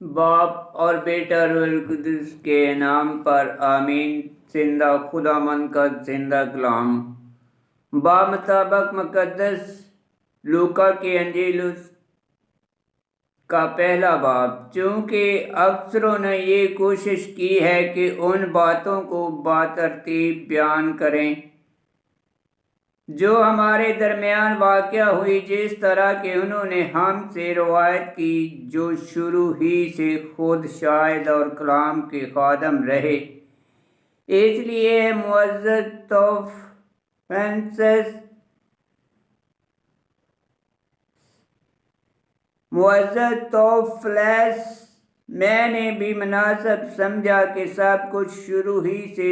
باپ اور بیٹا روح القدس کے نام پر آمین۔ زندہ خداوند کا زندہ کلام بمطابق مقدس لوکا کی انجیل اس کا پہلا باب۔ چونکہ اکثروں نے یہ کوشش کی ہے کہ ان باتوں کو بترتیب بیان کریں جو ہمارے درمیان واقع ہوئی، جس طرح کہ انہوں نے ہم سے روایت کی، جو شروع ہی سے خود شاہد اور کلام کے خادم رہے۔ اس لیے معزز توفیلس، میں نے بھی مناسب سمجھا کہ سب کچھ شروع ہی سے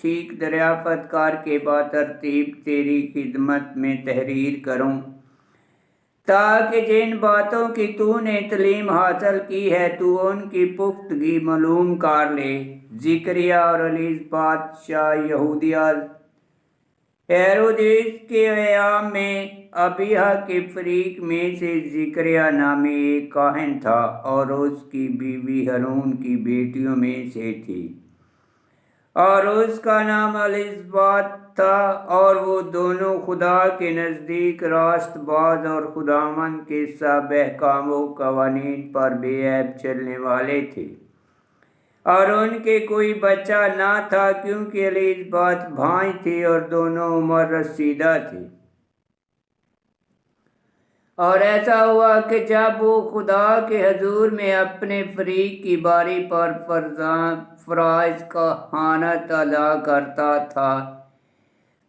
ٹھیک دریافت کر کے بترتیب تیری خدمت میں تحریر کروں، تاکہ جن باتوں کی تو نے تعلیم حاصل کی ہے تو ان کی پختگی معلوم کر لے۔ زکریا اور الیزابت شاہ یہودیہ ہیرودیس کے ایام میں ابیہ کے فریق میں سے زکریا نامی ایک کاہن تھا، اور اس کی بیوی ہارون کی بیٹیوں میں سے تھی، اور اس کا نام الیزابت تھا، اور وہ دونوں خدا کے نزدیک راست باز اور خداوند کے سب احکام و قوانین پر بے عیب چلنے والے تھے۔ اور ان کے کوئی بچہ نہ تھا، کیونکہ الیزابت بھائی تھی اور دونوں عمر رسیدہ تھے۔ اور ایسا ہوا کہ جب وہ خدا کے حضور میں اپنے فریق کی باری پر فرائض کہانت ادا کرتا تھا،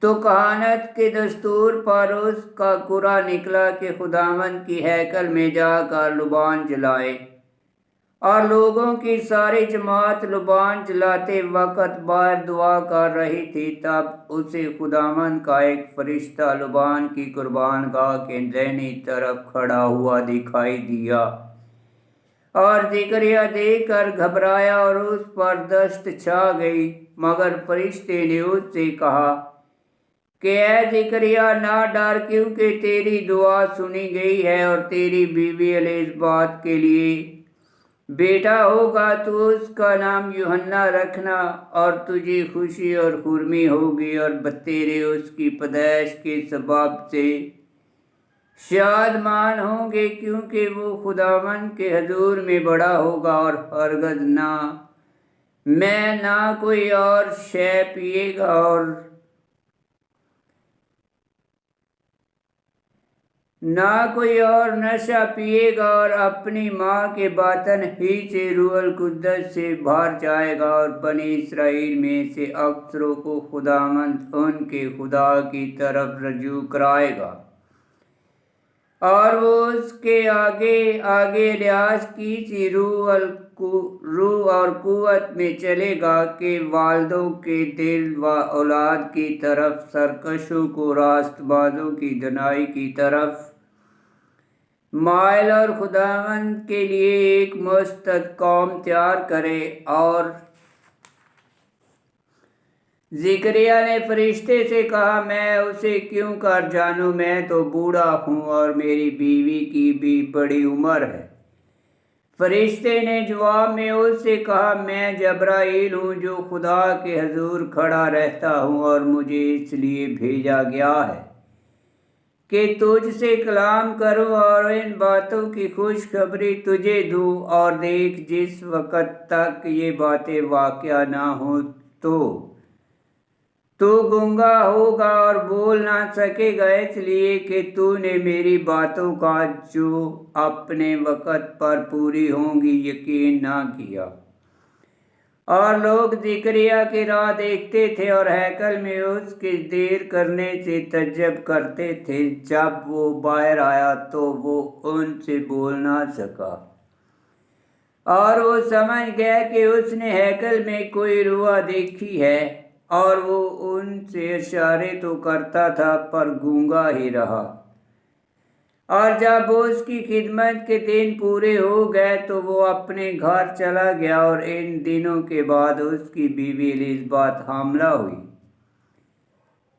تو کہانت کے دستور پر اس کا کرا نکلا کہ خداوند کی ہیکل میں جا کر لبان جلائے۔ اور لوگوں کی ساری جماعت لبان جلاتے وقت باہر دعا کر رہی تھی، تب اسے خداوند کا ایک فرشتہ لبان کی قربان گاہ کے دائنی طرف کھڑا ہوا دکھائی دیا، اور زکریا دیکھ کر گھبرایا اور اس پر دہشت چھا گئی۔ مگر فرشتے نے اس سے کہا کہ اے زکریا نہ ڈر، کیونکہ تیری دعا سنی گئی ہے، اور تیری بیوی الیزابت کے لیے بیٹا ہوگا، تو اس کا نام یوحنا رکھنا، اور تجھے خوشی اور خرمی ہوگی، اور بتیرے اس کی پیدائش کے سبب سے شادمان ہوں گے، کیونکہ وہ خداوند کے حضور میں بڑا ہوگا، اور ہرگز نہ کوئی اور شے پیے گا اور نہ کوئی اور نشہ پیے گا، اور اپنی ماں کے باطن ہی سے روح القدس سے بھر جائے گا، اور بنی اسرائیل میں سے اکثروں کو خداوند ان کے خدا کی طرف رجوع کرائے گا۔ اور وہ اس کے آگے الیاس کی سی روح اور قوت میں چلے گا، کہ والدوں کے دل و اولاد کی طرف، سرکشوں کو راست بازوں کی دنائی کی طرف مائل، اور خداوند کے لیے ایک مستعد قوم تیار کرے۔ اور زکریا نے فرشتے سے کہا، میں اسے کیوں کر جانوں؟ میں تو بوڑھا ہوں، اور میری بیوی کی بھی بڑی عمر ہے۔ فرشتے نے جواب میں اس سے کہا، میں جبرائیل ہوں، جو خدا کے حضور کھڑا رہتا ہوں، اور مجھے اس لیے بھیجا گیا ہے کہ تجھ سے کلام کروں اور ان باتوں کی خوشخبری تجھے دوں۔ اور دیکھ، جس وقت تک یہ باتیں واقع نہ ہوں تو گونگا ہوگا اور بول نہ سکے گا، اس لیے کہ تو نے میری باتوں کا جو اپنے وقت پر پوری ہوں گی یقین نہ کیا۔ اور لوگ زکریا کی راہ دیکھتے تھے، اور ہیکل میں اس کے دیر کرنے سے تعجب کرتے تھے۔ جب وہ باہر آیا تو وہ ان سے بول نہ سکا، اور وہ سمجھ گیا کہ اس نے ہیکل میں کوئی روح دیکھی ہے، اور وہ ان سے اشارے تو کرتا تھا، پر گونگا ہی رہا۔ اور جب اس کی خدمت کے دن پورے ہو گئے تو وہ اپنے گھر چلا گیا، اور ان دنوں کے بعد اس کی بیوی الیزابت حاملہ ہوئی،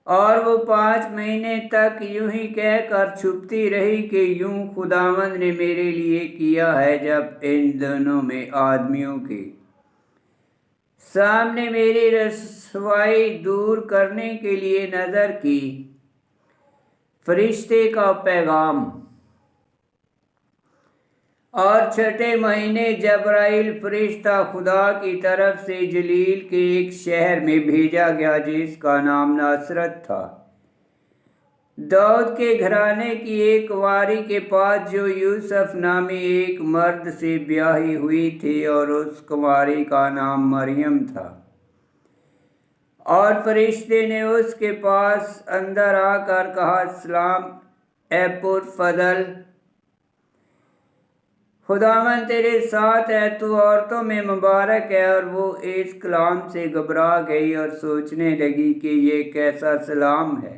اور وہ 5 مہینے تک یوں ہی کہہ کر چھپتی رہی کہ یوں خداوند نے میرے لیے کیا ہے، جب ان دنوں میں آدمیوں کے سامنے میری رسوائی دور کرنے کے لیے نظر کی۔ فرشتے کا پیغام۔ اور 6 مہینے جبرائیل فرشتہ خدا کی طرف سے جلیل کے ایک شہر میں بھیجا گیا جس کا نام ناصرت تھا، داؤد کے گھرانے کی ایک کنواری کے پاس، جو یوسف نامی ایک مرد سے بیاہی ہوئی تھی، اور اس کنواری کا نام مریم تھا۔ اور فرشتے نے اس کے پاس اندر آ کر کہا، سلام اے پرفضل، خداوند تیرے ساتھ ہے، تو عورتوں میں مبارک ہے۔ اور وہ اس کلام سے گھبرا گئی اور سوچنے لگی کہ یہ کیسا سلام ہے۔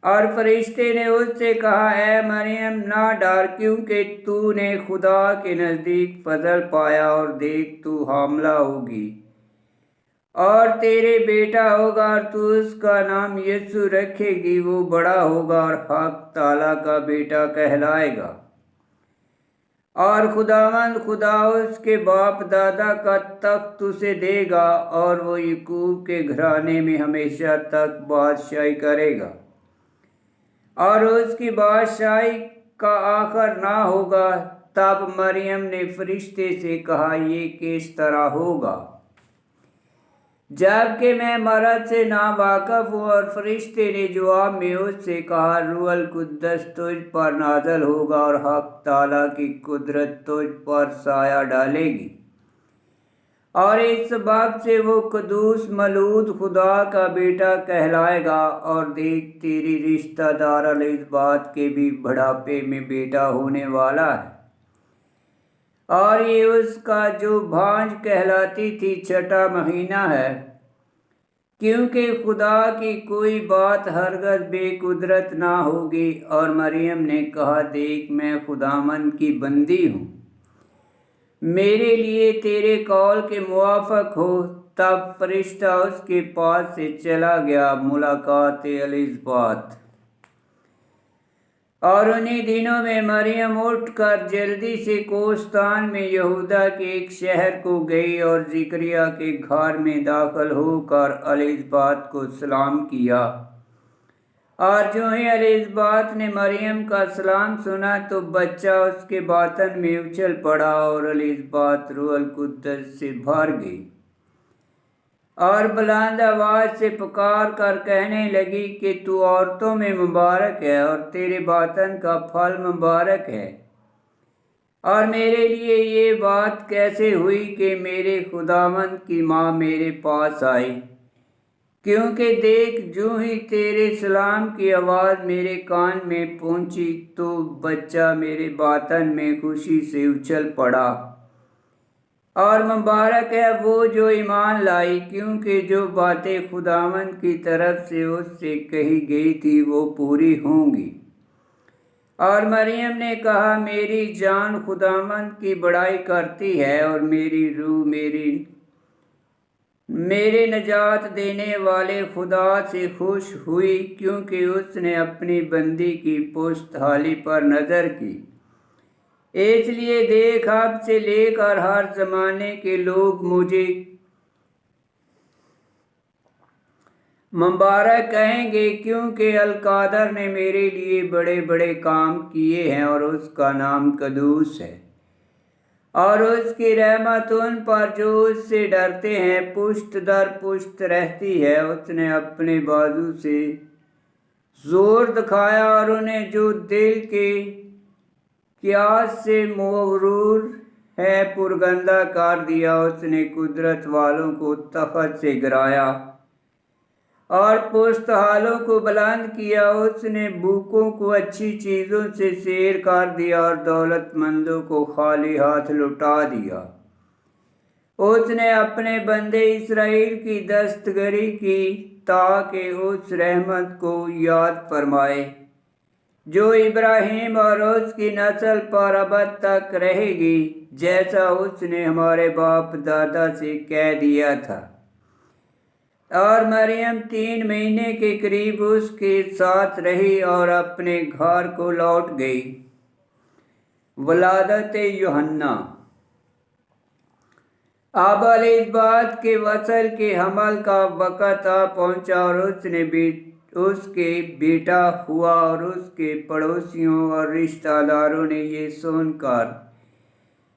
اور فرشتے نے اس سے کہا، اے مریم نہ ڈر، کیونکہ تو نے خدا کے نزدیک فضل پایا، اور دیکھ تو حاملہ ہوگی اور تیرے بیٹا ہوگا، اور تو اس کا نام یسوع رکھے گی۔ وہ بڑا ہوگا اور حق تعالیٰ کا بیٹا کہلائے گا، اور خداوند خدا اس کے باپ دادا کا تخت اسے دے گا، اور وہ یعقوب کے گھرانے میں ہمیشہ تک بادشاہی کرے گا، اور اس کی بادشاہی کا آخر نہ ہوگا۔ تب مریم نے فرشتے سے کہا، یہ کس طرح ہوگا، جب کہ میں مرد سے ناواقف ہوں؟ اور فرشتے نے جواب میں اس سے کہا، روح القدس تجھ پر نازل ہوگا، اور حق تعالیٰ کی قدرت تجھ پر سایہ ڈالے گی، اور اس سبب سے وہ قدوس مولود خدا کا بیٹا کہلائے گا۔ اور دیکھ تیری رشتہ دار الزبات کے بھی بڑھاپے میں بیٹا ہونے والا ہے، اور یہ اس کا جو بھانج کہلاتی تھی 6واں مہینہ ہے، کیونکہ خدا کی کوئی بات ہرگز بے قدرت نہ ہوگی۔ اور مریم نے کہا، دیکھ میں خداوند کی بندی ہوں، میرے لیے تیرے قول کے موافق ہو۔ تب فرشتہ اس کے پاس سے چلا گیا۔ ملاقات الزبات۔ اور انہی دنوں میں مریم اٹھ کر جلدی سے کوہستان میں یہودا کے ایک شہر کو گئی، اور زکریا کے گھر میں داخل ہو کر الزبات کو سلام کیا۔ اور جو ہی الزبات نے مریم کا سلام سنا تو بچہ اس کے باطن میں اچھل پڑا، اور الزبات روح القدس سے بھر گئی، اور بلند آواز سے پکار کر کہنے لگی کہ تو عورتوں میں مبارک ہے، اور تیرے باطن کا پھل مبارک ہے۔ اور میرے لیے یہ بات کیسے ہوئی کہ میرے خداوند کی ماں میرے پاس آئی؟ کیونکہ دیکھ جو ہی تیرے سلام کی آواز میرے کان میں پہنچی تو بچہ میرے باطن میں خوشی سے اچھل پڑا۔ اور مبارک ہے وہ جو ایمان لائی، کیونکہ جو باتیں خداوند کی طرف سے اس سے کہی گئی تھی وہ پوری ہوں گی۔ اور مریم نے کہا، میری جان خداوند کی بڑائی کرتی ہے، اور میری روح میرے نجات دینے والے خدا سے خوش ہوئی، کیونکہ اس نے اپنی بندی کی پشت حالی پر نظر کی۔ اس لیے دیکھ اب سے لے کر ہر زمانے کے لوگ مجھے مبارک کہیں گے، کیونکہ القادر نے میرے لیے بڑے بڑے کام کیے ہیں، اور اس کا نام قدوس ہے۔ اور اس کی رحمت ان پر جو اس سے ڈرتے ہیں پشت در پشت رہتی ہے۔ اس نے اپنے بازو سے زور دکھایا، اور انہیں جو دل کے قیاس سے مغرور ہے پرگندہ کر دیا۔ اس نے قدرت والوں کو تخت سے گرایا، اور پست حالوں کو بلند کیا۔ اس نے بھوکوں کو اچھی چیزوں سے سیر کر دیا، اور دولت مندوں کو خالی ہاتھ لوٹا دیا۔ اس نے اپنے بندے اسرائیل کی دستگیری کی، تاکہ اس رحمت کو یاد فرمائے جو ابراہیم اور اس کی نسل پر ابد تک رہے گی، جیسا اس نے ہمارے باپ دادا سے کہہ دیا تھا۔ اور مریم 3 مہینے کے قریب اس کے ساتھ رہی اور اپنے گھر کو لوٹ گئی۔ ولادت یوحنا۔ اب الزبیت کے وصل کے حمل کا وقت آ پہنچا اور اس کے بیٹا ہوا، اور اس کے پڑوسیوں اور رشتہ داروں نے یہ سن کر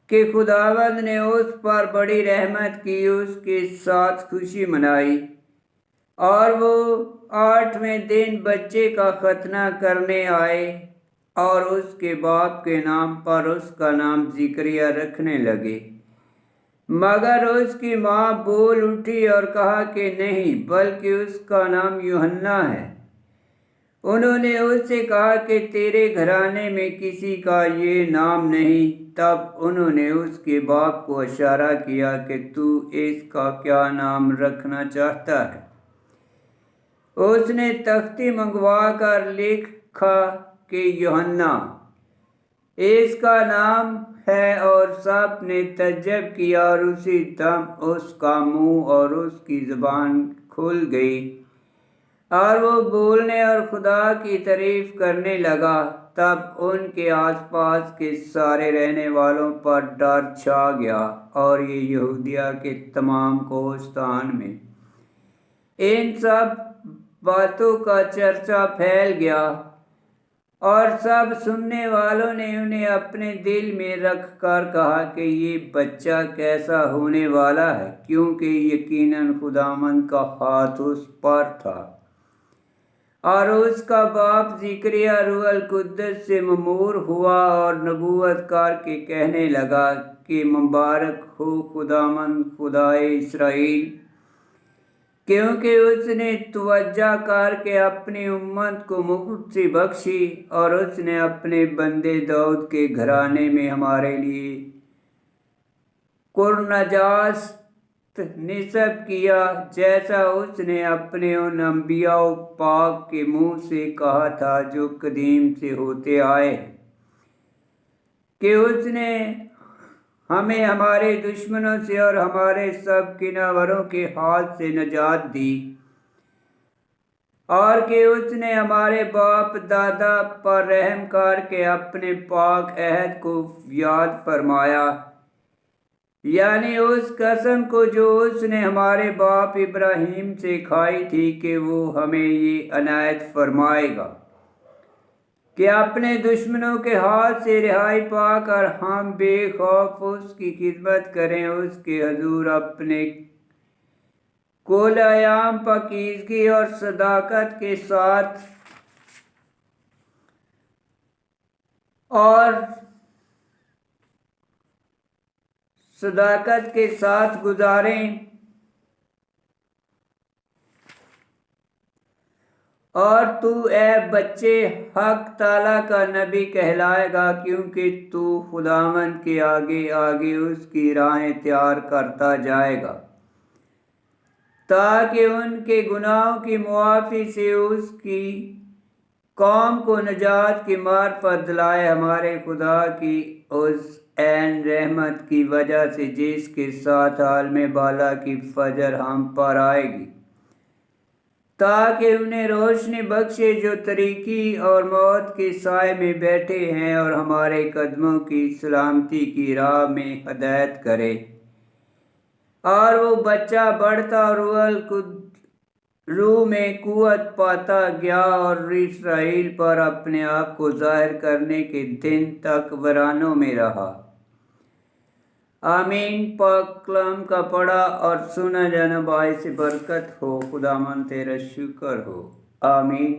کہ خداوند نے اس پر بڑی رحمت کی، اس کے ساتھ خوشی منائی، اور وہ 8ویں دن بچے کا ختنہ کرنے آئے اور اس کے باپ کے نام پر اس کا نام زکریا رکھنے لگے۔ مگر اس کی ماں بول اٹھی اور کہا کہ نہیں، بلکہ اس کا نام یوحنا ہے۔ انہوں نے اس سے کہا کہ تیرے گھرانے میں کسی کا یہ نام نہیں۔ تب انہوں نے اس کے باپ کو اشارہ کیا کہ تو اس کا کیا نام رکھنا چاہتا ہے؟ اس نے تختی منگوا کر لکھا کہ یوحنا اس کا نام ہے، اور سب نے تعجب کیا، اور اسی دم اس کا منہ اور اس کی زبان کھل گئی، اور وہ بولنے اور خدا کی تعریف کرنے لگا۔ تب ان کے آس پاس کے سارے رہنے والوں پر ڈر چھا گیا، اور یہ یہودیہ کے تمام کوہستان میں ان سب باتوں کا چرچا پھیل گیا، اور سب سننے والوں نے انہیں اپنے دل میں رکھ کر کہا کہ یہ بچہ کیسا ہونے والا ہے، کیونکہ یقیناً خداوند کا ہاتھ اس پر تھا۔ اور اس کا باپ زکریا روح القدس سے ممور ہوا اور نبوت کر کے کہنے لگا کہ مبارک ہو خداوند خدائے اسرائیل، کیونکہ اس نے توجہ کر کے اپنی امت کو مکتی بخشی، اور اس نے اپنے بندے داؤد کے گھرانے میں ہمارے لیے قرنجاست نصب کیا، جیسا اس نے اپنے ان انبیاء پاک کے منہ سے کہا تھا جو قدیم سے ہوتے آئے ہیں، کہ اس نے ہمیں ہمارے دشمنوں سے اور ہمارے سب کینہوروں کے ہاتھ سے نجات دی، اور کہ اس نے ہمارے باپ دادا پر رحم کر کے اپنے پاک عہد کو یاد فرمایا، یعنی اس قسم کو جو اس نے ہمارے باپ ابراہیم سے کھائی تھی کہ وہ ہمیں یہ عنایت فرمائے گا کہ اپنے دشمنوں کے ہاتھ سے رہائی پا کر ہم بے خوف اس کی خدمت کریں، اس کے حضور اپنے کل ایام پاکیزگی اور صداقت کے ساتھ گزاریں، اور تو اے بچے حق تعالیٰ کا نبی کہلائے گا، کیونکہ تو خداوند کے آگے آگے اس کی راہیں تیار کرتا جائے گا، تاکہ ان کے گناہوں کی معافی سے اس کی قوم کو نجات کی معرفت دلائے، ہمارے خدا کی اس عین رحمت کی وجہ سے جس کے ساتھ عالم بالا کی فجر ہم پر آئے گی، تاکہ انہیں روشنی بخشے جو تاریکی اور موت کے سائے میں بیٹھے ہیں، اور ہمارے قدموں کی سلامتی کی راہ میں ہدایت کرے۔ اور وہ بچہ بڑھتا اور روح میں قوت پاتا گیا، اور اسرائیل پر اپنے آپ کو ظاہر کرنے کے دن تک ویرانوں میں رہا۔ آمین۔ پاک کلام کا پڑھا اور سنا جانا باعث برکت ہو۔ خداوند تیرا شکر ہو۔ آمین۔